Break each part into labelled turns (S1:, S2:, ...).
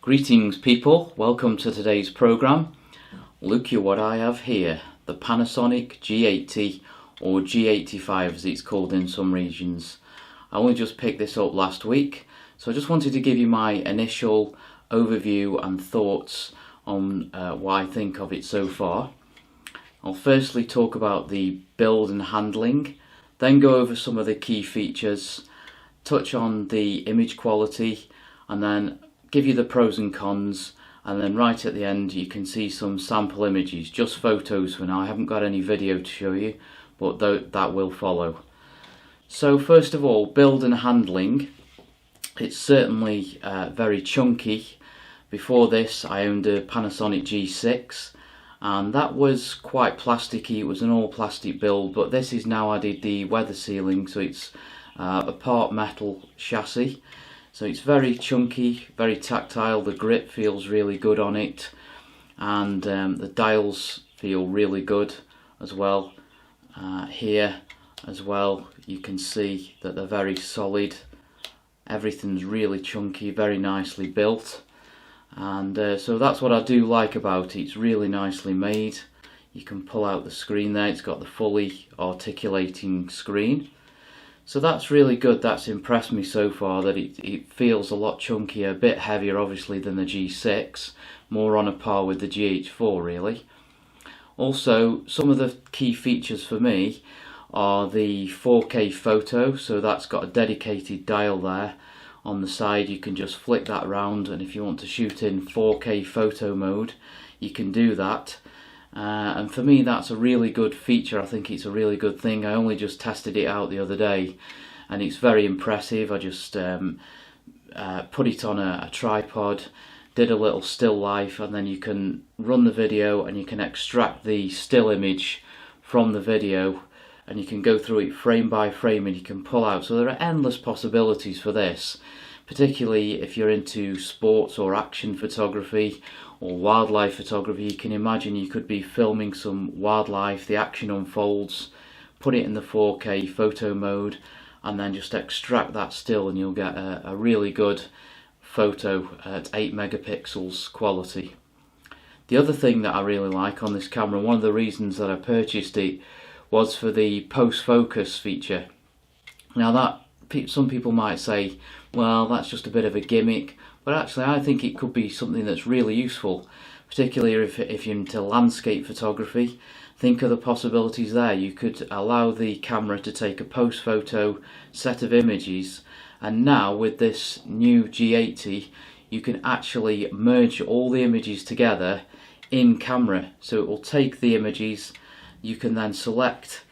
S1: Greetings people, welcome to today's program. Look at what I have here, the Panasonic G80 or G85 as it's called in some regions. I only just picked this up last week, so I just wanted to give you my initial overview and thoughts on what I think of it so far. I'll firstly talk about the build and handling, then go over some of the key features, touch on the image quality, and then give you the pros and cons, and then right at the end you can see some sample images, just photos for now. I haven't got any video to show you, but that will follow. So first of all, build and handling. It's certainly very chunky. Before this I owned a Panasonic G6 and that was quite plasticky. It was an all plastic build, but this is now added the weather sealing, so it's a part metal chassis. So it's very chunky, very tactile. The grip feels really good on it, and the dials feel really good as well. Here as well you can see that they're very solid. Everything's really chunky, very nicely built, and so that's what I do like about it. It's really nicely made. You can pull out the screen there. It's got the fully articulating screen. So that's really good. That's impressed me so far, that it feels a lot chunkier, a bit heavier obviously than the G6, more on a par with the GH4 really. Also, some of the key features for me are the 4K photo, so that's got a dedicated dial there on the side. You can just flick that around, and if you want to shoot in 4K photo mode you can do that. And for me that's a really good feature. I think it's a really good thing. I only just tested it out the other day and it's very impressive. I just put it on a tripod, did a little still life, and then you can run the video and you can extract the still image from the video and you can go through it frame by frame and you can pull out. So there are endless possibilities for this, particularly if you're into sports or action photography or wildlife photography. You can imagine you could be filming some wildlife, the action unfolds, put it in the 4K photo mode and then just extract that still and you'll get a really good photo at 8 megapixels quality. The other thing that I really like on this camera, one of the reasons that I purchased it, was for the post focus feature. Now that some people might say, well, that's just a bit of a gimmick, but actually I think it could be something that's really useful, particularly if you're into landscape photography. Think of the possibilities there. You could allow the camera to take a post photo set of images, and now with this new G80 you can actually merge all the images together in camera. So it will take the images, you can then select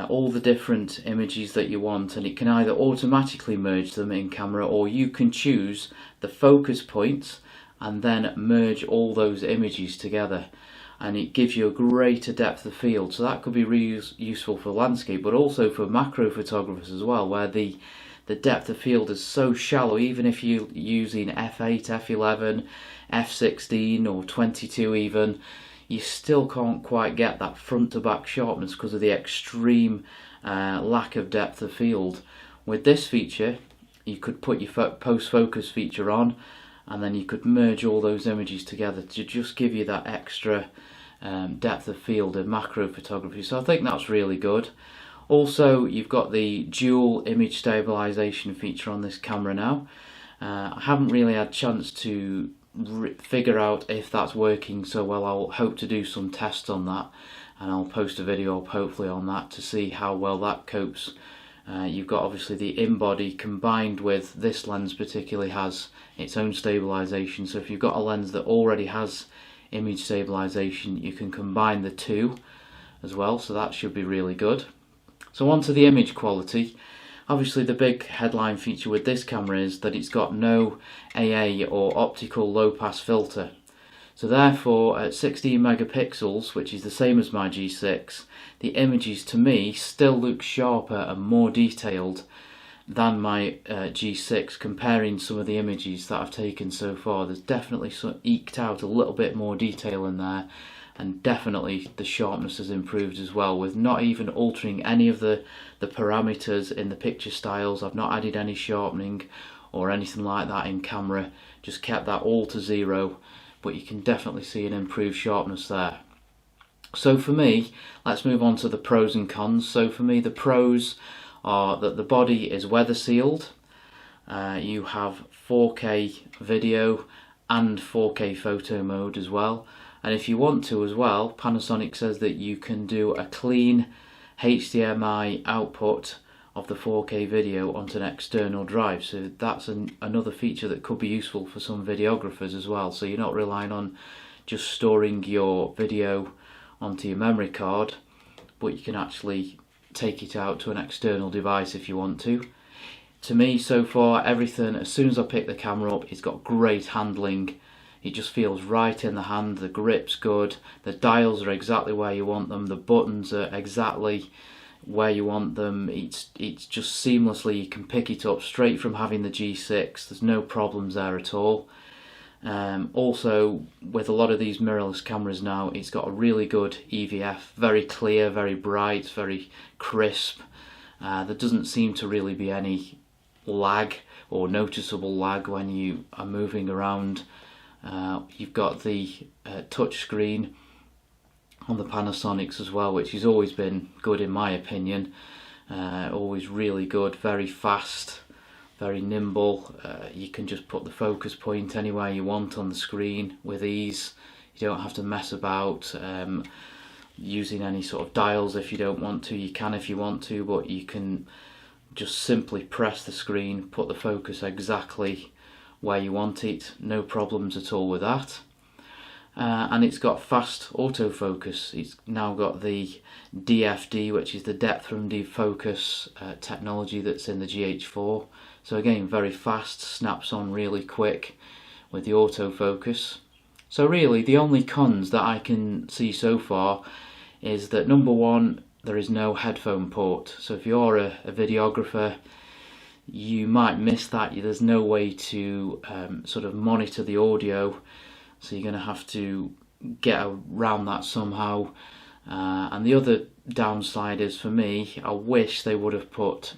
S1: all the different images that you want, and it can either automatically merge them in camera or you can choose the focus points and then merge all those images together, and it gives you a greater depth of field. So that could be really useful for landscape, but also for macro photographers as well, where the depth of field is so shallow. Even if you're using f8, f11, f16 or 22 even, you still can't quite get that front to back sharpness because of the extreme lack of depth of field. With this feature you could put your post focus feature on and then you could merge all those images together to just give you that extra depth of field in macro photography. So I think that's really good. Also, you've got the dual image stabilization feature on this camera now. I haven't really had a chance to figure out if that's working so well. I'll hope to do some tests on that and I'll post a video up hopefully on that to see how well that copes. You've got obviously the in-body combined with this lens particularly has its own stabilization, so if you've got a lens that already has image stabilization you can combine the two as well, so that should be really good. So on to the image quality. Obviously the big headline feature with this camera is that it's got no AA or optical low pass filter. So therefore at 16 megapixels, which is the same as my G6, the images to me still look sharper and more detailed than my G6. Comparing some of the images that I've taken so far, there's definitely eked out a little bit more detail in there, and definitely the sharpness has improved as well, with not even altering any of the parameters in the picture styles. I've not added any sharpening or anything like that in camera, just kept that all to 0, but you can definitely see an improved sharpness there. So for me, let's move on to the pros and cons. So for me, the pros are that the body is weather sealed, you have 4K video and 4K photo mode as well, and if you want to as well, Panasonic says that you can do a clean HDMI output of the 4K video onto an external drive, so that's another feature that could be useful for some videographers as well, so you're not relying on just storing your video onto your memory card, but you can actually take it out to an external device if you want to. To me, so far, everything, as soon as I pick the camera up, it's got great handling. It just feels right in the hand, the grip's good, the dials are exactly where you want them, the buttons are exactly where you want them. It's just seamlessly, you can pick it up straight from having the G6, there's no problems there at all. Also, with a lot of these mirrorless cameras now, it's got a really good EVF, very clear, very bright, very crisp. There doesn't seem to really be any lag or noticeable lag when you are moving around. You've got the touch screen on the Panasonics as well, which has always been good in my opinion. Always really good, very fast, very nimble. You can just put the focus point anywhere you want on the screen with ease. You don't have to mess about using any sort of dials if you don't want to. You can if you want to, but you can just simply press the screen, put the focus exactly where you want it, no problems at all with that. And it's got fast autofocus. It's now got the DFD, which is the depth from deep focus technology that's in the GH4. So again, very fast, snaps on really quick with the autofocus. So really, the only cons that I can see so far is that number one, there is no headphone port. So if you're a videographer, you might miss that. There's no way to sort of monitor the audio, so you're going to have to get around that somehow. And the other downside is, for me, I wish they would have put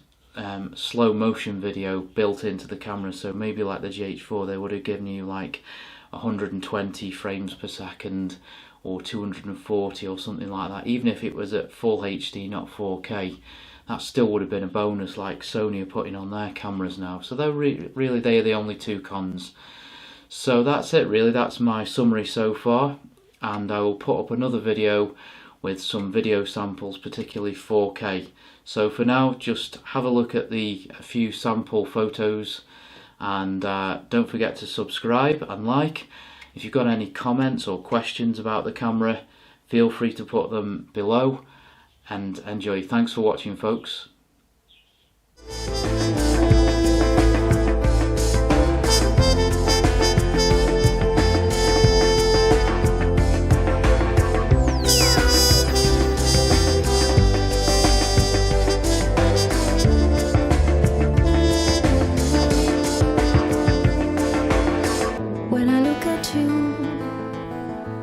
S1: slow motion video built into the camera. So maybe like the GH4, they would have given you like 120 frames per second or 240 or something like that. Even if it was at full HD, not 4K, that still would have been a bonus, like Sony are putting on their cameras now. So they're really they are the only two cons. So that's it really, that's my summary so far, and I will put up another video with some video samples, particularly 4K. So for now, just have a look at a few sample photos, and don't forget to subscribe and like. If you've got any comments or questions about the camera, feel free to put them below, and enjoy. Thanks for watching, folks.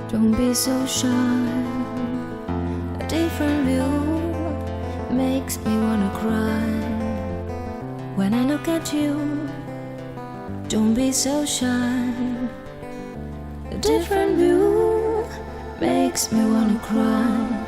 S2: Don't be so shy. A different view makes me wanna cry. When I look at you, don't be so shy. A different view makes me wanna cry.